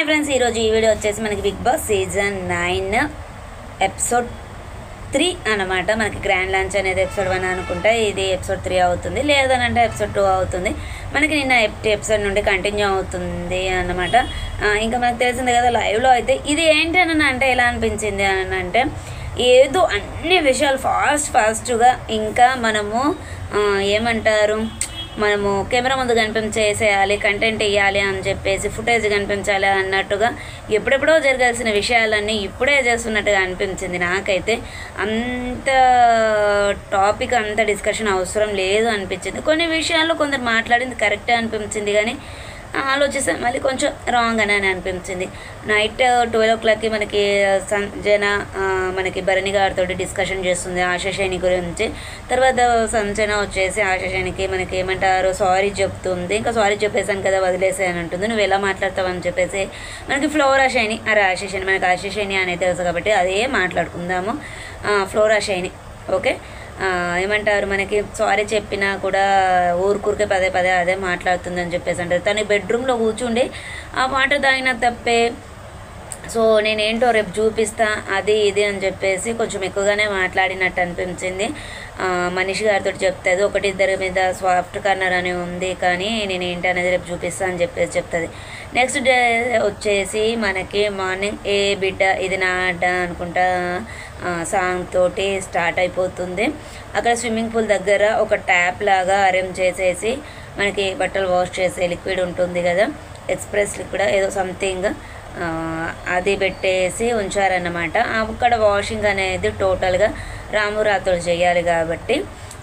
Friends ఈరోజు ఈ video వచ్చేసి మనకి బిగ్ బాస్ సీజన్ 9 ఎపిసోడ్ 3 అన్నమాట. మనకి గ్రాండ్ లాంచ్ అనేది ఎపిసోడ్ 1 అనుకుంటా, ఇది ఎపిసోడ్ 3 అవుతుంది, లేదనంటే ఎపిసోడ్ 2 అవుతుంది. మనకి నిన్న ఎపిసోడ్ నుండి కంటిన్యూ అవుతుంది అన్నమాట. ఇంకా మనకు తెలిసింది కదా లైవ్లో అయితే ఇది ఏంటి అని అంటే ఎలా అనిపించింది అని అంటే ఏదో అన్ని విషయాలు ఫాస్ట్గా ఇంకా మనము ఏమంటారు మనము కెమెరా ముందు కనిపించేసేయాలి, కంటెంట్ ఇవ్వాలి అని చెప్పేసి ఫుటేజ్ కనిపించాలి అన్నట్టుగా ఎప్పుడెప్పుడో జరగాల్సిన విషయాలన్నీ ఇప్పుడే చేస్తున్నట్టుగా అనిపించింది. నాకైతే అంత టాపిక్ అంత డిస్కషన్ అవసరం లేదు అనిపించింది. కొన్ని విషయాల్లో కొందరు మాట్లాడింది కరెక్టే అనిపించింది, కానీ ఆలోచిస్తే మళ్ళీ కొంచెం రాంగ్ అని అనిపించింది. నైట్ 12 o'clockకి మనకి సంజన మనకి భరణి గారితో డిస్కషన్ చేస్తుంది ఆశశైని గురించి. తర్వాత సంజన వచ్చేసి ఆశశైనికి మనకి ఏమంటారు సారీ చెప్తుంది. ఇంకా సారీ చెప్పేసాను కదా వదిలేసే అని అంటుంది. నువ్వు ఎలా మాట్లాడతావు అని చెప్పేసి మనకి ఫ్లోరా శైని ఆశశైని, మనకి ఆశశైని అనేది తెలుసు కాబట్టి అదే మాట్లాడుకుందాము. ఫ్లోరా శైని ఓకే ఏమంటారు మనకి సారీ చెప్పినా కూడా ఊరికే పదే పదే అదే మాట్లాడుతుందని చెప్పేసి అంటారు. తను బెడ్రూమ్లో కూర్చుండి ఆ వాటర్ తాగిన తప్పే, సో నేనేంటో రేపు చూపిస్తా అది ఇది అని చెప్పేసి కొంచెం ఎక్కువగానే మాట్లాడినట్టు అనిపించింది. మనీష్ గారితో చెప్తుంది, ఒకటిద్దరి మీద సాఫ్ట్ కార్నర్ అని ఉంది కానీ నేను ఏంటి అనేది రేపు చూపిస్తా అని చెప్పేసి చెప్తుంది. నెక్స్ట్ డే వచ్చేసి మనకి మార్నింగ్ ఏ బిడ్డ ఇది నా అడ్డ అనుకుంటా సాంగ్ తోటి స్టార్ట్ అయిపోతుంది. అక్కడ స్విమ్మింగ్ పూల్ దగ్గర ఒక ట్యాప్ లాగా అరేంజ్ చేసేసి మనకి బట్టలు వాష్ చేసే లిక్విడ్ ఉంటుంది కదా, ఎక్స్ప్రెస్ లిక్విడ్ ఏదో సంథింగ్, అది పెట్టేసి ఉంచారన్నమాట. అక్కడ వాషింగ్ అనేది టోటల్గా రాము రాతోడు చేయాలి కాబట్టి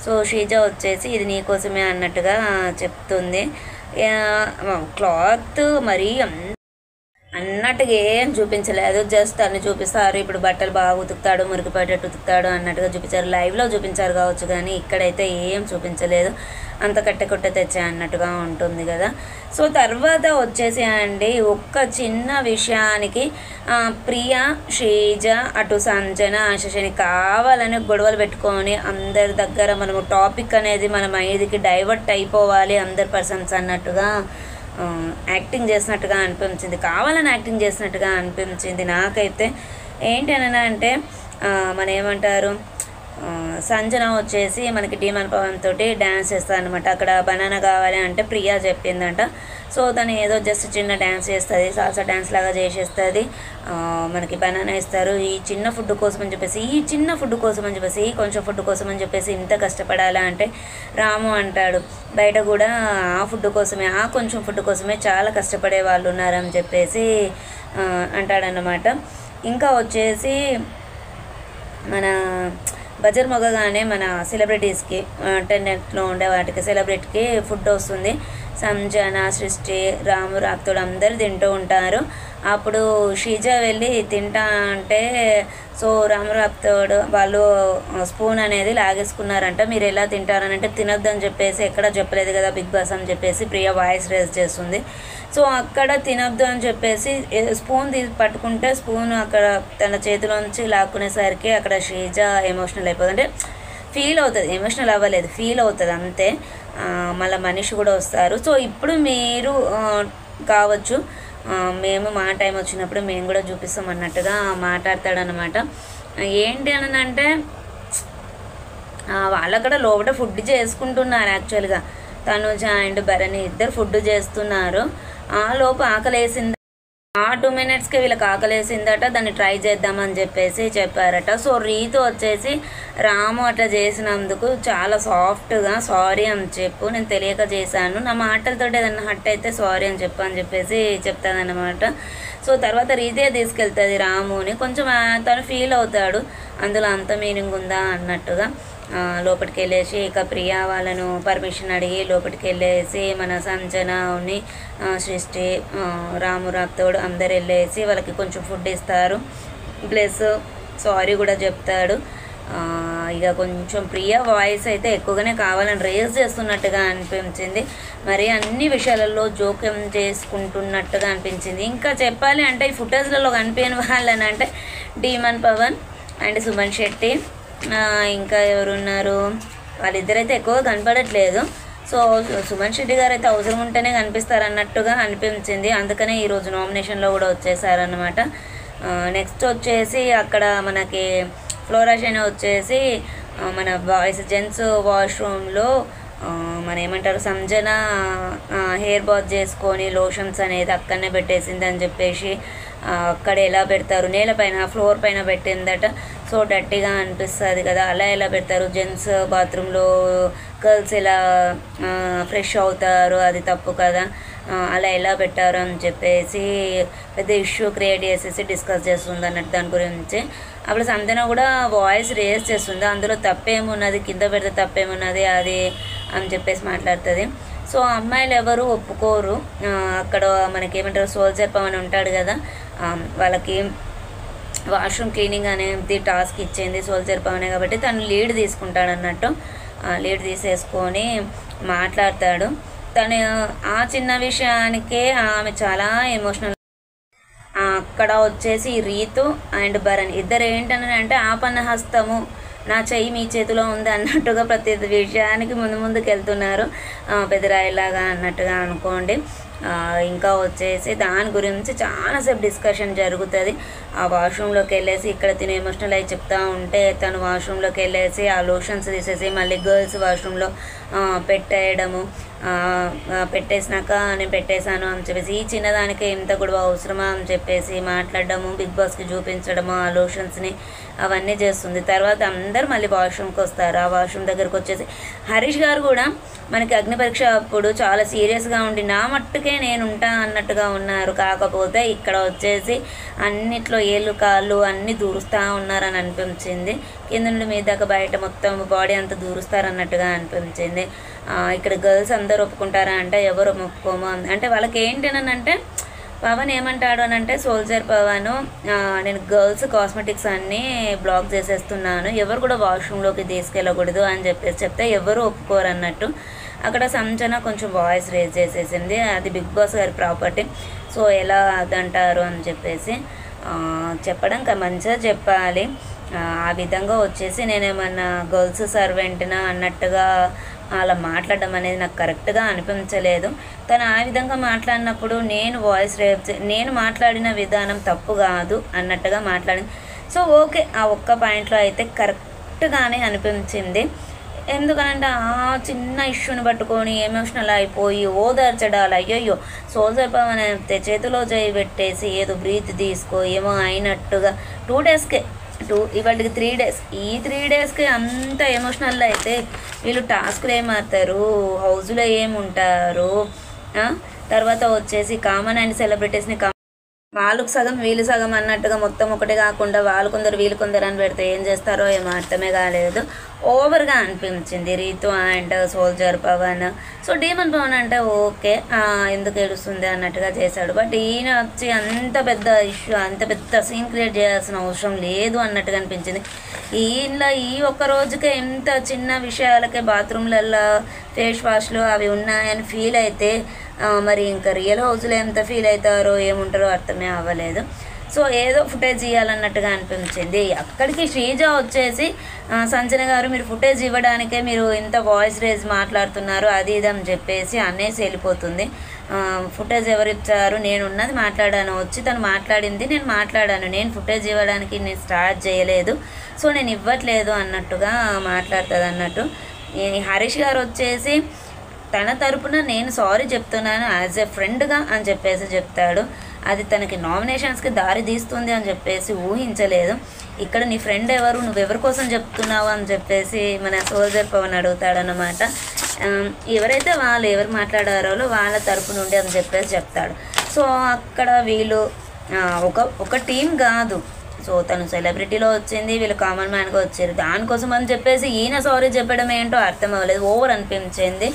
సో శ్రీజ వచ్చేసి ఇది నీకోసమే అన్నట్టుగా చెప్తుంది. క్లాత్ మరీ అన్నట్టుగా ఏం చూపించలేదు, జస్ట్ అన్ని చూపిస్తారు. ఇప్పుడు బట్టలు బాగా ఉతుకుతాడు, మురికిపడేటట్టు ఉతుకుతాడు అన్నట్టుగా చూపించారు. లైవ్లో చూపించారు కావచ్చు కానీ ఇక్కడైతే ఏం చూపించలేదు, అంత కట్టె తెచ్చా అన్నట్టుగా ఉంటుంది కదా. సో తర్వాత వచ్చేసి అండి ఒక్క చిన్న విషయానికి ప్రియా శ్రీజ అటు సంజన ఆశశని కావాలని గొడవలు పెట్టుకొని అందరి దగ్గర మనము టాపిక్ అనేది మన మైండ్కి డైవర్ట్ అయిపోవాలి అందరి పర్సన్స్ అన్నట్టుగా యాక్టింగ్ చేసినట్టుగా అనిపించింది, కావాలని యాక్టింగ్ చేసినట్టుగా అనిపించింది నాకైతే. ఏంటి అని అంటే మన ఏమంటారు సంజన వచ్చేసి మనకి డీమన్ పవన్ తోటి డ్యాన్స్ చేస్తుంది అనమాట. అక్కడ బనానా కావాలి అంటే ప్రియా చెప్పిందంట. సో తను ఏదో జస్ట్ చిన్న డ్యాన్స్ చేస్తుంది, సాల్సా డ్యాన్స్ లాగా చేసేస్తుంది. మనకి బనానా ఇస్తారు ఈ చిన్న ఫుడ్ కోసం అని చెప్పేసి, కొంచెం ఫుడ్ కోసం అని చెప్పేసి ఇంత కష్టపడాలా అంటే రాము అంటాడు బయట కూడా ఆ ఫుడ్ కోసమే, ఆ కొంచెం ఫుడ్ కోసమే చాలా కష్టపడే వాళ్ళు ఉన్నారని చెప్పేసి అంటాడన్నమాట. ఇంకా వచ్చేసి మన బజర్ మొగగానే మన సెలబ్రిటీస్కి అటెండెంట్లో ఉండే వాటికి సెలబ్రిటీకి ఫుడ్ వస్తుంది. సంజన సృష్టి రాము రాక్తోడు అందరూ తింటూ ఉంటారు. అప్పుడు శ్రీజ వెళ్ళి తింటా అంటే సో రాము రాక్తోడు వాళ్ళు స్పూన్ అనేది లాగేసుకున్నారంట. మీరు ఎలా తింటారని అంటే తినొద్దని చెప్పేసి ఎక్కడ చెప్పలేదు కదా బిగ్ బాస్ అని చెప్పేసి ప్రియా వాయిస్ రేజ్ చేస్తుంది. సో అక్కడ తినొద్దు అని చెప్పేసి స్పూన్ పట్టుకుంటే స్పూన్ అక్కడ తన చేతిలోంచి లాక్కునేసరికి అక్కడ శ్రీజ ఎమోషనల్ అయిపోతుంది, అంటే ఫీల్ అవుతుంది, ఎమోషనల్ అవ్వలేదు ఫీల్ అవుతుంది అంతే. మళ్ళీ మనిషి కూడా వస్తారు. సో ఇప్పుడు మీరు కావచ్చు మేము మా టైం వచ్చినప్పుడు మేము కూడా చూపిస్తాం అన్నట్టుగా మాట్లాడతాడనమాట. ఏంటి అని అంటే వాళ్ళు అక్కడ లోపల ఫుడ్ చేసుకుంటున్నారు. యాక్చువల్గా తనుజ అండ్ భరణి ఇద్దరు ఫుడ్ చేస్తున్నారు. ఆ లోపు ఆకలేసింది, ఆ 2 minutesకి వీళ్ళకి ఆకలేసిందట, దాన్ని ట్రై చేద్దామని చెప్పేసి చెప్పారట. సో రీతు వచ్చేసి రాము అట్లా చేసినందుకు చాలా సాఫ్ట్గా సారీ అని చెప్పు, నేను తెలియక చేశాను, నా మాటలతో ఏదన్నా హట్ అయితే సారీ అని చెప్పేసి చెప్తాదన్నమాట. సో తర్వాత రీతే తీసుకెళ్తుంది రాముని, కొంచెం తను ఫీల్ అవుతాడు అందులో అంత మీనింగ్ ఉందా అన్నట్టుగా. లోపలికి వెళ్ళేసి ఇక ప్రియా వాళ్ళను పర్మిషన్ అడిగి లోపలికి వెళ్ళేసి మన సంజనని సృష్టి రాము రాక్తోడు అందరు వెళ్ళేసి వాళ్ళకి కొంచెం ఫుడ్ ఇస్తారు, ప్లస్ సారీ కూడా చెప్తాడు. ఇక కొంచెం ప్రియా వాయిస్ అయితే ఎక్కువగానే కావాలని రేజ్ చేస్తున్నట్టుగా అనిపించింది, మరి అన్ని విషయాలలో జోక్యం చేసుకుంటున్నట్టుగా అనిపించింది. ఇంకా చెప్పాలి అంటే ఈ ఫుటేజ్లలో కనిపించిన వాళ్ళని అంటే డీమన్ పవన్ అండ్ సుమన్ శెట్టి, ఇంకా ఎవరున్నారు వాళ్ళిద్దరైతే ఎక్కువ కనపడట్లేదు. సో సుమన్ శెట్టి గారు అయితే అవసరం ఉంటేనే కనిపిస్తారు అన్నట్టుగా అనిపించింది, అందుకనే ఈరోజు నామినేషన్లో కూడా వచ్చేసారనమాట. నెక్స్ట్ వచ్చేసి అక్కడ మనకి ఫ్లోరాష్ వచ్చేసి మన జెంట్స్ వాష్రూమ్లో మన ఏమంటారు సంజన హెయిర్ బాత్ చేసుకొని లోషన్స్ అనేది అక్కడనే పెట్టేసింది అని చెప్పేసి అక్కడ ఎలా పెడతారు, నేలపైన ఫ్లోర్ పైన పెట్టిందట. సో డర్టీగా అనిపిస్తుంది కదా, అలా ఎలా పెడతారు, జెంట్స్ బాత్రూంలో గర్ల్స్ ఎలా ఫ్రెష్ అవుతారు, అది తప్పు కదా, అలా ఎలా పెట్టారు అని చెప్పేసి పెద్ద ఇష్యూ క్రియేట్ చేసేసి డిస్కస్ చేస్తుంది అన్నట్టు దాని గురించి. అప్పుడు సంజన కూడా వాయిస్ రేస్ చేస్తుంది, అందులో తప్పేమున్నది, కింద పెడితే తప్పేమున్నది అది అని చెప్పేసి మాట్లాడుతుంది. సో అమ్మాయిలు ఎవరు ఒప్పుకోరు, అక్కడ మనకి ఏమంటారు సోల్జర్ పవన్ ఉంటాడు కదా, వాళ్ళకి వాష్రూమ్ క్లీనింగ్ అనేది టాస్క్ ఇచ్చింది సోల్జర్ పవనే కాబట్టి తను లీడ్ తీసుకుంటాడు అన్నట్టు. లీడ్ తీసేసుకొని మాట్లాడతాడు. తను ఆ చిన్న విషయానికే ఆమె చాలా ఎమోషనల్. అక్కడ వచ్చేసి రీతు అండ్ భరణ్ ఇద్దరు ఏంటని అంటే ఆపన్న హస్తము నా చెయ్యి మీ చేతిలో ఉంది అన్నట్టుగా ప్రతి విషయానికి ముందుకు వెళ్తున్నారు, పెద్దరాయిలాగా అన్నట్టుగా అనుకోండి. ఇంకా వచ్చేసి దాని గురించి చాలాసేపు డిస్కషన్ జరుగుతుంది. ఆ వాష్రూమ్లోకి వెళ్ళేసి ఇక్కడ తిని ఎమోషనల్ అయి చెప్తా ఉంటే తను వాష్రూమ్లోకి వెళ్ళేసి ఆ లోషన్స్ తీసేసి మళ్ళీ గర్ల్స్ వాష్రూమ్లో పెట్టేయడము, పెట్టేసినాక నేను పెట్టేశాను అని చెప్పేసి ఈ చిన్నదానికే ఇంత గొడవ అవసరమా అని చెప్పేసి మాట్లాడడము, బిగ్ బాస్కి చూపించడము ఆ లోషన్స్ని అవన్నీ చేస్తుంది. తర్వాత అందరూ మళ్ళీ వాష్రూమ్కి వస్తారు. ఆ వాష్రూమ్ దగ్గరకు వచ్చేసి హరీష్ గారు కూడా మనకి అగ్ని పరీక్ష అప్పుడు చాలా సీరియస్గా ఉండి నా మట్టుకే నేను ఉంటా అన్నట్టుగా ఉన్నారు. కాకపోతే ఇక్కడ వచ్చేసి అన్నిట్లో ఏళ్ళు కాళ్ళు అన్నీ దూరుస్తూ ఉన్నారని అనిపించింది. కింద నుండి మీద దాకా బయట మొత్తం బాడీ అంతా దూరుస్తారన్నట్టుగా అనిపించింది. ఇక్కడ గర్ల్స్ అందరూ ఒప్పుకుంటారా అంటే ఎవరు ఒప్పుకోము అంటే వాళ్ళకి ఏంటనంటే పవన్ ఏమంటాడు అని అంటే సోల్జర్ పవన్ నేను గర్ల్స్ కాస్మెటిక్స్ అన్నీ బ్లాక్ చేసేస్తున్నాను, ఎవరు కూడా వాష్రూమ్లోకి తీసుకెళ్ళకూడదు అని చెప్పేసి చెప్తే ఎవరు ఒప్పుకోరు అన్నట్టు. అక్కడ సంజన కొంచెం వాయిస్ రేజ్ చేసేసింది, అది బిగ్ బాస్ గారి ప్రాపర్టీ, సో ఎలా అదంటారు అని చెప్పేసి చెప్పడం మంచిగా చెప్పాలి. ఆ విధంగా వచ్చేసి నేనేమన్నా గర్ల్స్ సర్వెంట్నా అన్నట్టుగా అలా మాట్లాడడం అనేది నాకు కరెక్ట్గా అనిపించలేదు. తను ఆ విధంగా మాట్లాడినప్పుడు నేను వాయిస్ రేప్ నేను మాట్లాడిన విధానం తప్పు కాదు అన్నట్టుగా మాట్లాడింది. సో ఓకే, ఆ ఒక్క పాయింట్లో అయితే కరెక్ట్గానే అనిపించింది. ఎందుకనంటే ఆ చిన్న ఇష్యూని పట్టుకొని ఎమోషనల్ అయిపోయి ఓదార్చడాలు అయ్యయ్యో సోల్జర్ పవన్ అయితే చేతిలో చేయి పెట్టేసి ఏదో బ్రీత్ తీసుకో ఏమో అయినట్టుగా 2 డేస్కే ఇవాళకి 3 డేస్, ఈ 3 డేస్కి అంత ఎమోషనల్ అయితే వీళ్ళు టాస్క్లు ఏమాడతారు, హౌస్లో ఏముంటారు, తర్వాత వచ్చేసి కామన్ అండ్ సెలబ్రిటీస్ని వాళ్ళకు సగం వీళ్ళు సగం అన్నట్టుగా మొత్తం ఒకటే కాకుండా వాళ్ళు కొందరు వీళ్ళు కొందరు అని పెడితే ఏం చేస్తారో ఏమో అర్థమే కాలేదు. ఓవర్గా అనిపించింది Rithu and soldier Pavan. So demon Pavan అంటే ఓకే ఎందుకు ఏడుస్తుంది అన్నట్టుగా చేశాడు, బట్ ఈయన వచ్చి అంత పెద్ద ఇష్యూ అంత పెద్ద సీన్ క్రియేట్ చేయాల్సిన అవసరం లేదు అన్నట్టుగా అనిపించింది. ఈయనలో ఈ ఒక్క రోజుకే ఎంత చిన్న విషయాలకే బాత్రూమ్లలో ఫేస్ వాష్లు అవి ఉన్నాయని ఫీల్ అయితే మరి ఇంకా రియల్ హౌస్లో ఎంత ఫీల్ అవుతారో ఏముంటారో అర్థమే అవ్వలేదు. సో ఏదో ఫుటేజ్ ఇవ్వాలన్నట్టుగా అనిపించింది. అక్కడికి శ్రీజ వచ్చేసి సంజన గారు మీరు ఫుటేజ్ ఇవ్వడానికే మీరు ఇంత వాయిస్ రేజ్ మాట్లాడుతున్నారు అది ఇది అని చెప్పేసి అనేసి వెళ్ళిపోతుంది. ఫుటేజ్ ఎవరు ఇచ్చారు, నేనున్నది మాట్లాడాను, వచ్చి తను మాట్లాడింది నేను మాట్లాడాను, నేను ఫుటేజ్ ఇవ్వడానికి నేను స్టార్ట్ చేయలేదు, సో నేను ఇవ్వట్లేదు అన్నట్టుగా మాట్లాడుతుంది అన్నట్టు. హరీష్ గారు వచ్చేసి తన తరపున నేను సారీ చెప్తున్నాను యాజ్ ఎ ఫ్రెండ్గా అని చెప్పేసి చెప్తాడు. అది తనకి నామినేషన్స్కి దారి తీస్తుంది అని చెప్పేసి ఊహించలేదు. ఇక్కడ నీ ఫ్రెండ్ ఎవరు, నువ్వెవరి కోసం చెప్తున్నావు అని చెప్పేసి మన సోల్జర్ పవన్ అడుగుతాడనమాట. ఎవరైతే వాళ్ళు ఎవరు మాట్లాడారో వాళ్ళ తరపు నుండి అని చెప్పేసి చెప్తాడు. సో అక్కడ వీళ్ళు ఒక టీం కాదు, సో తను సెలబ్రిటీలో వచ్చింది, వీళ్ళు కామన్ మ్యాన్గా వచ్చారు, దానికోసం అని చెప్పేసి ఈయన సారీ చెప్పడం ఏంటో అర్థం అవ్వలేదు, ఓవర్ అనిపించింది.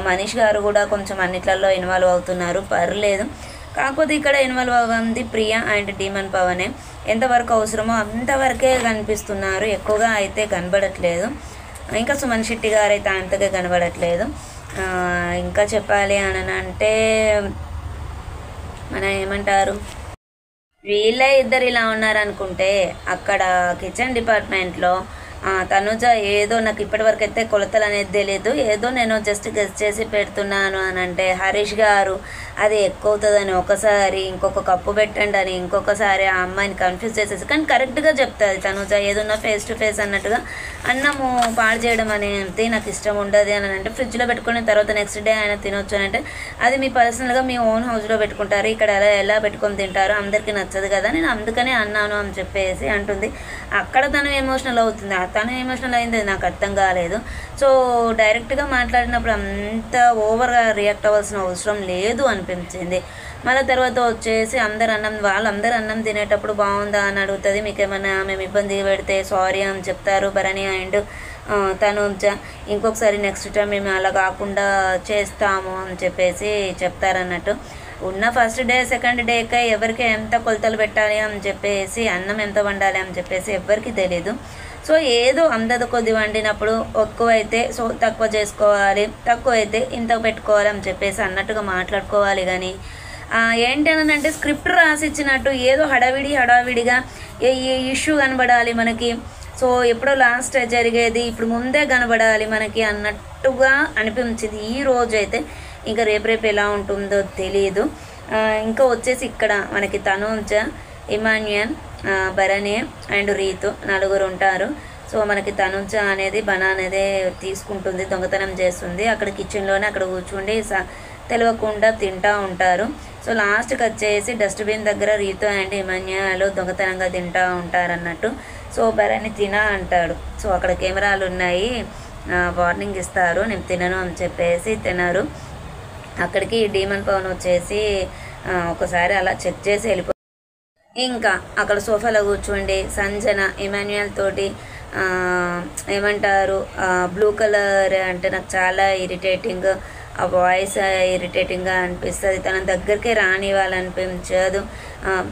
మనీష్ గారు కూడా కొంచెం అన్నిట్లలో ఇన్వాల్వ్ అవుతున్నారు, పర్లేదు. కాకపోతే ఇక్కడ ఇన్వాల్వ్ అవ్వంది ప్రియా అండ్ డీమన్ పవనే, ఎంతవరకు అవసరమో అంతవరకే కనిపిస్తున్నారు, ఎక్కువగా అయితే కనబడట్లేదు. ఇంకా సుమన్ శెట్టి గారు అయితే అంతగా కనబడట్లేదు. ఇంకా చెప్పాలి అని అంటే మన ఏమంటారు వీళ్ళే ఇద్దరు ఇలా ఉన్నారనుకుంటే అక్కడ కిచెన్ డిపార్ట్మెంట్లో తనుజ ఏదో నాకు ఇప్పటివరకు అయితే కొలతలు అనేది తెలియదు, ఏదో నేను జస్ట్ గెస్ చేసి పెడుతున్నాను అని అంటే హరీష్ గారు అది ఎక్కువ అవుతుందని ఒకసారి ఇంకొక కప్పు పెట్టండి అని ఇంకొకసారి ఆ అమ్మాయిని కన్ఫ్యూజ్ చేసేసి, కానీ కరెక్ట్గా చెప్తుంది తనుజ ఏదన్నా ఫేస్ టు ఫేస్ అన్నట్టుగా. అన్నము పాడు చేయడం అనేది నాకు ఇష్టం ఉండదు అని అంటే ఫ్రిడ్జ్లో పెట్టుకుని తర్వాత నెక్స్ట్ డే ఆయన తినొచ్చు అని అంటే అది మీ పర్సనల్గా మీ ఓన్ హౌస్లో పెట్టుకుంటారు, ఇక్కడ ఎలా పెట్టుకొని తింటారు అందరికీ నచ్చదు కదా, నేను అందుకనే అన్నాను అని చెప్పేసి అంటుంది. అక్కడ తను ఎమోషనల్ అవుతుంది, తను ఎమోషనల్ అయింది నాకు అర్థం కాలేదు. సో డైరెక్ట్గా మాట్లాడినప్పుడు అంత ఓవర్గా రియాక్ట్ అవ్వాల్సిన అవసరం లేదు అనిపించింది. మళ్ళీ తర్వాత వచ్చేసి వాళ్ళందరూ అన్నం తినేటప్పుడు బాగుందా అని అడుగుతుంది. మీకు ఏమైనా మేము ఇబ్బంది పెడితే సారీ అని చెప్తారు భరణి అండ్ తను ఇంకొకసారి నెక్స్ట్ టైం మేము అలా కాకుండా చేస్తాము అని చెప్పేసి చెప్తారన్నట్టు. ఉన్న ఫస్ట్ డే సెకండ్ డేకే ఎవరికి ఎంత కొలతలు పెట్టాలి అని చెప్పేసి అన్నం ఎంత వండాలి అని చెప్పేసి ఎవరికి తెలీదు. సో ఏదో అందదు కొద్ది వండినప్పుడు ఎక్కువైతే సో తక్కువ చేసుకోవాలి, తక్కువైతే ఇంత పెట్టుకోవాలి అని చెప్పేసి అన్నట్టుగా మాట్లాడుకోవాలి. కానీ ఏంటి అని అంటే స్క్రిప్ట్ రాసిచ్చినట్టు ఏదో హడావిడిగా ఈ ఇష్యూ కనబడాలి మనకి, సో ఎప్పుడో లాస్ట్ జరిగేది ఇప్పుడు ముందే కనబడాలి మనకి అన్నట్టుగా అనిపించింది ఈ రోజు అయితే. ఇంకా రేపు ఎలా ఉంటుందో తెలియదు. ఇంకా వచ్చేసి ఇక్కడ మనకి తనుజ, ఇమాన్యుయల్, భరణి అండ్ రీతు నలుగురు ఉంటారు. సో మనకి తనుజ అనేది అనేది తీసుకుంటుంది, దొంగతనం చేస్తుంది. అక్కడ కిచెన్లోనే అక్కడ కూర్చుండి తెలియకుండా తింటూ ఉంటారు. సో లాస్ట్కి వచ్చేసి డస్ట్బిన్ దగ్గర రీతు అండ్ ఇమాన్యుయల్ దొంగతనంగా తింటూ ఉంటారన్నట్టు. సో భరణి అంటాడు. సో అక్కడ కెమెరాలు ఉన్నాయి, వార్నింగ్ ఇస్తారు, నేను తినను అని చెప్పేసి తినరు. అక్కడికి డీమన్ పవన్ వచ్చేసి ఒకసారి అలా చెక్ చేసి వెళ్ళిపో. ఇంకా అక్కడ సోఫాలో కూర్చోండి సంజన ఇమాన్యుయల్ తోటి ఏమంటారు బ్లూ కలర్ అంటే నాకు చాలా ఇరిటేటింగ్, ఆ వాయిస్ ఇరిటేటింగ్గా అనిపిస్తుంది, తన దగ్గరికే రానివ్వాలనిపించదు.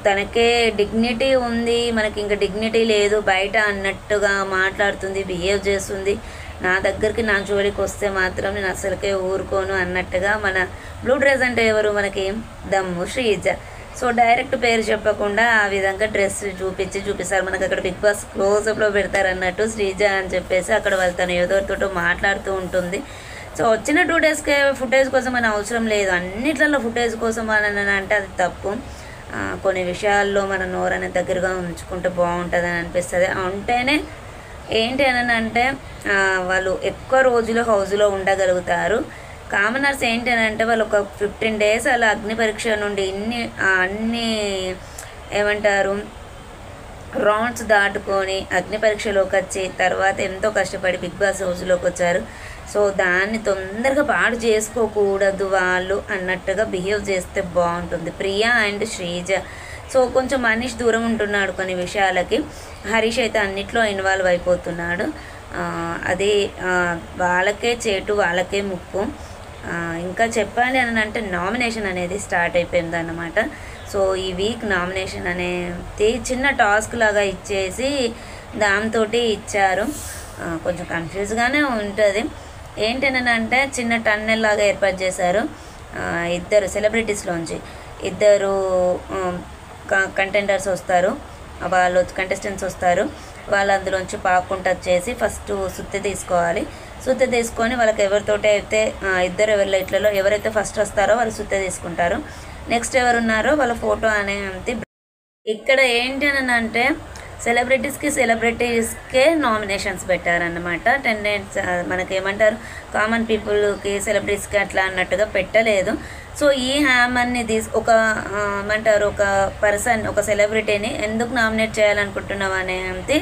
తనకే డిగ్నిటీ ఉంది, మనకి ఇంకా డిగ్నిటీ లేదు బయట అన్నట్టుగా మాట్లాడుతుంది, బిహేవ్ చేస్తుంది. నా దగ్గరికి నా జోలికి వస్తే మాత్రం నేను అసలుకే ఊరుకోను అన్నట్టుగా. మన బ్లూ డ్రెస్ అంటే ఎవరు మనకి దమ్ము శ్రీజ. సో డైరెక్ట్ పేరు చెప్పకుండా ఆ విధంగా డ్రెస్ చూపిస్తారు మనకి. అక్కడ బిగ్ బాస్ క్లోజప్లో పెడతారు అన్నట్టు శ్రీజ అని చెప్పేసి అక్కడ వాళ్ళు తను ఏదోతో మాట్లాడుతూ ఉంటుంది. సో వచ్చిన 2 డేస్కే ఫుటేజ్ కోసం అని అవసరం లేదు, అన్నిట్లలో ఫుటేజ్ కోసం అని అంటే అది తప్పు. కొన్ని విషయాల్లో మన నోరనే దగ్గరగా ఉంచుకుంటే బాగుంటుంది అనిపిస్తుంది. ఉంటేనే ఏంటి అని అంటే వాళ్ళు ఎక్కువ రోజులు హౌస్లో ఉండగలుగుతారు. కామనర్స్ ఏంటి అని అంటే వాళ్ళు ఒక 15 డేస్ అలా అగ్ని పరీక్ష నుండి అన్ని ఏమంటారు రౌండ్స్ దాటుకొని అగ్ని పరీక్షలోకి వచ్చి తర్వాత ఎంతో కష్టపడి బిగ్ బాస్ హౌస్లోకి వచ్చారు. సో దాన్ని తొందరగా పాడు చేసుకోకూడదు వాళ్ళు అన్నట్టుగా బిహేవ్ చేస్తే బాగుంటుంది. ప్రియా అండ్ శ్రీజ సో కొంచెం మనీష్ దూరం ఉంటున్నాడు కొన్ని విషయాలకి, హరీష్ అయితే అన్నిట్లో ఇన్వాల్వ్ అయిపోతున్నాడు. అది వాళ్ళకే చేటు వాళ్ళకే ముప్పు. ఇంకా చెప్పాలి అని అంటే నామినేషన్ అనేది స్టార్ట్ అయిపోయింది అన్నమాట. సో ఈ వీక్ నామినేషన్ అనేది చిన్న టాస్క్ లాగా ఇచ్చేసి దాంతో ఇచ్చారు. కొంచెం కన్ఫ్యూజ్గానే ఉంటుంది. ఏంటనంటే చిన్న టన్నెల్ లాగా ఏర్పాటు చేశారు. ఇద్దరు సెలబ్రిటీస్లోంచి ఇద్దరు కంటెండర్స్ వస్తారు, వాళ్ళు కంటెస్టెంట్స్ వస్తారు. వాళ్ళు అందులోంచి పాక్కుంటూ వచ్చేసి ఫస్ట్ సుత్తి తీసుకోవాలి. సుత్తి తీసుకొని వాళ్ళకి ఎవరితోటి అయితే ఎవరి ఇట్లలో ఎవరైతే ఫస్ట్ వస్తారో వాళ్ళు సుత్తి తీసుకుంటారు. నెక్స్ట్ ఎవరున్నారో వాళ్ళ ఫోటో అనేది. ఇక్కడ ఏంటి అని అంటే సెలబ్రిటీస్కే నామినేషన్స్ పెట్టారన్నమాట. టెండెంట్స్ మనకేమంటారు కామన్ పీపుల్కి సెలబ్రిటీస్కి అట్లా అన్నట్టుగా పెట్టలేదు. సో ఈ హ్యామర్ని ఒక ఏమంటారు ఒక పర్సన్ ఒక సెలబ్రిటీని ఎందుకు నామినేట్ చేయాలనుకుంటున్నావు అనేది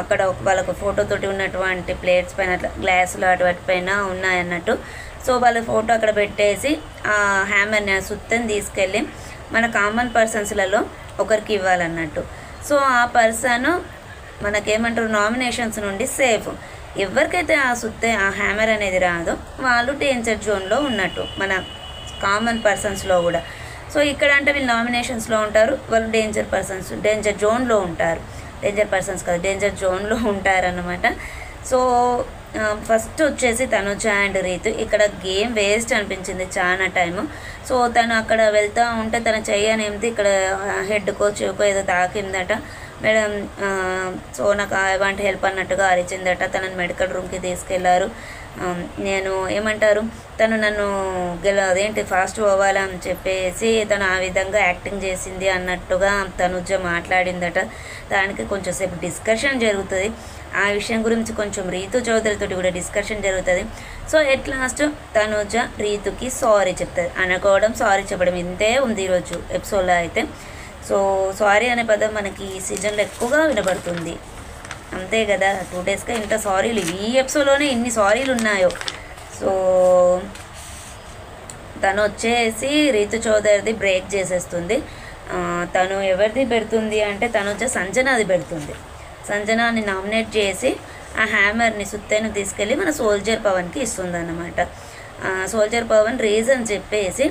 అక్కడ వాళ్ళకు ఫోటోతోటి ఉన్నటువంటి ప్లేట్స్ పైన అట్లా గ్లాసులు అటు పైన ఉన్నాయన్నట్టు. సో వాళ్ళ ఫోటో అక్కడ పెట్టేసి ఆ హ్యామర్ని సుత్తని తీసుకెళ్ళి మన కామన్ పర్సన్స్లలో ఒకరికి ఇవ్వాలన్నట్టు. సో ఆ పర్సన్ మనకేమంటారు నామినేషన్స్ నుండి సేఫ్. ఎవరికైతే ఆ హ్యామర్ అనేది రాదో వాళ్ళు డేంజర్ జోన్లో ఉన్నట్టు మన కామన్ పర్సన్స్లో కూడా. సో ఇక్కడ అంటే వీళ్ళు నామినేషన్స్లో ఉంటారు, వాళ్ళు డేంజర్ జోన్లో ఉంటారు. డేంజర్ పర్సన్స్ కాదు, డేంజర్ జోన్లో ఉంటారన్నమాట. సో ఫస్ట్ వచ్చేసి తనుజ అండ్ రీతు. ఇక్కడ గేమ్ వేస్ట్ అనిపించింది చాలా టైము. సో తను అక్కడ వెళ్తూ ఉంటే తన చెయ్యనేమిటి ఇక్కడ హెడ్కో చెవుకో ఏదో తాకిందట. మేడం సో నాకు ఐ వాంట్ హెల్ప్ అన్నట్టుగా అరిచిందట. తనని మెడికల్ రూమ్కి తీసుకెళ్లారు. నేను ఏమంటారు, తను నన్ను అదేంటి ఫాస్ట్ అవ్వాలని చెప్పేసి తను ఆ విధంగా యాక్టింగ్ చేసింది అన్నట్టుగా తనుజ మాట్లాడిందట. దానికి కొంచెంసేపు డిస్కషన్ జరుగుతుంది. ఆ విషయం గురించి కొంచెం రీతు చౌదరితో కూడా డిస్కషన్ జరుగుతుంది. సో ఎట్ లాస్ట్ తనుజ రీతుకి సారీ చెప్తుంది. అనుకోవడం, సారీ చెప్పడం, ఇంతే ఉంది ఈరోజు ఎపిసోడ్లో అయితే. సో సారీ అనే పదం మనకి ఈ సీజన్లో ఎక్కువగా వినబడుతుంది, అంతే కదా. 2 డేస్గా ఇంత సారీలు, ఈ ఎపిసోడ్లోనే ఇన్ని సారీలు ఉన్నాయో. సో తను వచ్చేసి రీతు చౌదరిది బ్రేక్ చేసేస్తుంది. తను ఎవరిది పెడుతుంది అంటే తను వచ్చి సంజనాది పెడుతుంది. సంజనాని నామినేట్ చేసి ఆ హ్యామర్ని సుత్తేను తీసుకెళ్ళి మన సోల్జర్ పవన్కి ఇస్తుంది అన్నమాట. సోల్జర్ పవన్ రీజన్ చెప్పేసి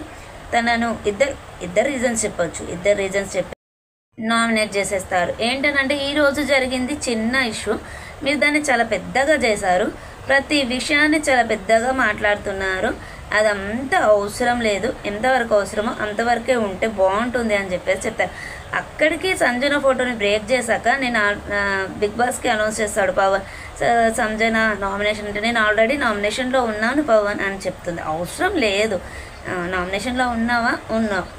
తనను ఇద్దరు రీజన్స్ చెప్పి నామినేట్ చేసేస్తారు. ఏంటనంటే ఈరోజు జరిగింది చిన్న ఇష్యూ, మీరు దాన్ని చాలా పెద్దగా చేశారు, ప్రతి విషయాన్ని చాలా పెద్దగా మాట్లాడుతున్నారు, అదంతా అవసరం లేదు, ఎంతవరకు అవసరమో అంతవరకే ఉంటే బాగుంటుంది అని చెప్పేసి చెప్తారు. అక్కడికి సంజన ఫోటోని బ్రేక్ చేశాక నేను బిగ్ బాస్కి అనౌన్స్ చేస్తాడు పవన్, సంజన నామినేషన్ అంటే నేను ఆల్రెడీ నామినేషన్లో ఉన్నాను పవన్ అని చెప్తుంది. అవసరం లేదు, నామినేషన్లో ఉన్నావు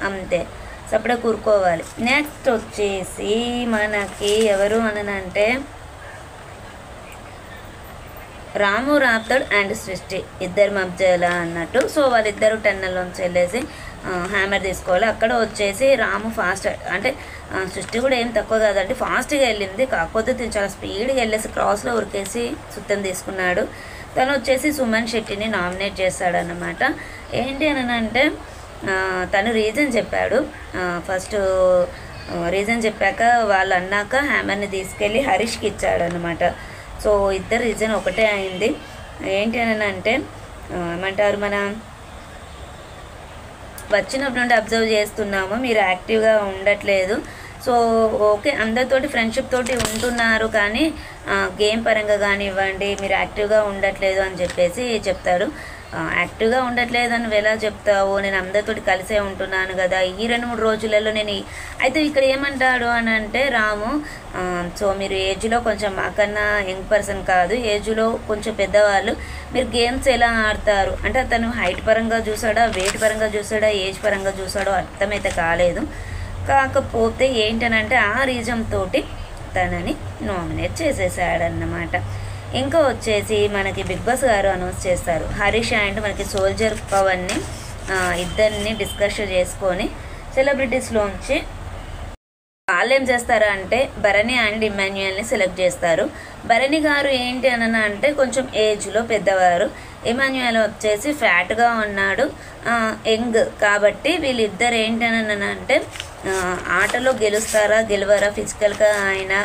అంతే, సపడే కూరుకోవాలి. నెక్స్ట్ వచ్చేసి మనకి ఎవరు అనంటే రాము రాప్తడ్ అండ్ సృష్టి ఇద్దరు మధ్యలో అన్నట్టు. సో వాళ్ళిద్దరు టెన్నెల్లోంచి వెళ్ళేసి హ్యామర్ తీసుకోవాలి. అక్కడ వచ్చేసి రాము ఫాస్ట్, అంటే సృష్టి కూడా ఏం తక్కువ కాదంటే ఫాస్ట్గా వెళ్ళింది, కాకపోతే చాలా స్పీడ్గా వెళ్ళేసి క్రాస్లో ఉరికేసి సుత్తం తీసుకున్నాడు. తను వచ్చేసి సుమన్ శెట్టిని నామినేట్ చేస్తాడన్నమాట. ఏంటి అని అంటే తను రీజన్ చెప్పాడు. ఫస్ట్ రీజన్ చెప్పాక వాళ్ళు అన్నాక హ్యామర్ని తీసుకెళ్ళి హరీష్కి ఇచ్చాడనమాట. సో ఇద్దరు రీజన్ ఒకటే అయింది. ఏంటి అని అంటే ఏమంటారు, మన వచ్చినప్పుడు నుండి అబ్జర్వ్ చేస్తున్నాము మీరు యాక్టివ్గా ఉండట్లేదు. సో ఓకే, అందరితోటి ఫ్రెండ్షిప్ తోటి ఉంటున్నారు కానీ గేమ్ పరంగా కానివ్వండి మీరు యాక్టివ్గా ఉండట్లేదు అని చెప్పేసి చెప్తారు. యాక్టివ్గా ఉండట్లేదు అని ఎలా చెప్తావు, నేను అందరితోటి కలిసే ఉంటున్నాను కదా ఈ 2-3 రోజులలో నేను. అయితే ఇక్కడ ఏమంటాడు అని అంటే రాము, సో మీరు ఏజ్లో కొంచెం మాకన్నా యంగ్ పర్సన్ కాదు, ఏజ్లో కొంచెం పెద్దవాళ్ళు, మీరు గేమ్స్ ఎలా ఆడతారు అంటే అతను హైట్ పరంగా చూసాడా, వెయిట్ పరంగా చూసాడా, ఏజ్ పరంగా చూసాడో అర్థమైతే కాలేదు. కాకపోతే ఏంటనంటే ఆ రీజన్ తోటి తనని నామినేట్ చేసేసాడన్నమాట. ఇంకా వచ్చేసి మనకి బిగ్ బాస్ గారు అనౌన్స్ చేస్తారు, హరీష్ అండ్ మనకి సోల్జర్ పవన్ని ఇద్దరిని డిస్కస్ చేసుకొని సెలబ్రిటీస్లోంచి వాళ్ళు ఏం చేస్తారు అంటే భరణి అండ్ ఇమాన్యుయల్ని సెలెక్ట్ చేస్తారు. భరణి గారు ఏంటి అని అంటే కొంచెం ఏజ్లో పెద్దవారు, ఇమాన్యుయల్ వచ్చేసి ఫ్యాట్గా ఉన్నాడు, యంగ్. కాబట్టి వీళ్ళిద్దరు ఏంటి అని అంటే ఆటలో గెలుస్తారా గెలవరా ఫిజికల్గా అయినా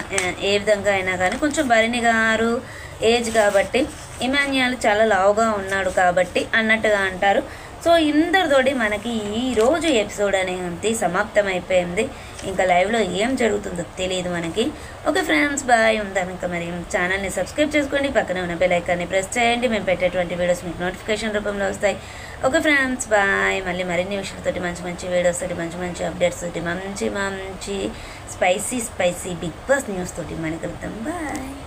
ఏ విధంగా అయినా కానీ కొంచెం భరణి గారు ఏజ్ కాబట్టి, ఇమాన్యుయల్ చాలా లావుగా ఉన్నాడు కాబట్టి అన్నట్టుగా అంటారు. సో ఇందరితోటి మనకి ఈరోజు ఎపిసోడ్ అనేది సమాప్తం అయిపోయింది. ఇంకా లైవ్లో ఏం జరుగుతుందో తెలియదు మనకి. ఓకే ఫ్రెండ్స్, బాయ్, ఉంటాను. ఇంకా మరి ఛానల్ని సబ్స్క్రైబ్ చేసుకోండి, పక్కనే ఉన్న బెల్ ఐకాన్ని ప్రెస్ చేయండి, మేము పెట్టేటువంటి వీడియోస్ మీకు నోటిఫికేషన్ రూపంలో వస్తాయి. Okay friends, bye. మళ్ళీ మరిన్ని విషయాలతోటి మంచి వీడియోస్ తోటి మంచి అప్డేట్స్ తోటి మంచి స్పైసీ బిగ్ బాస్ న్యూస్ తోటి మనకి వెళ్తాం. బాయ్.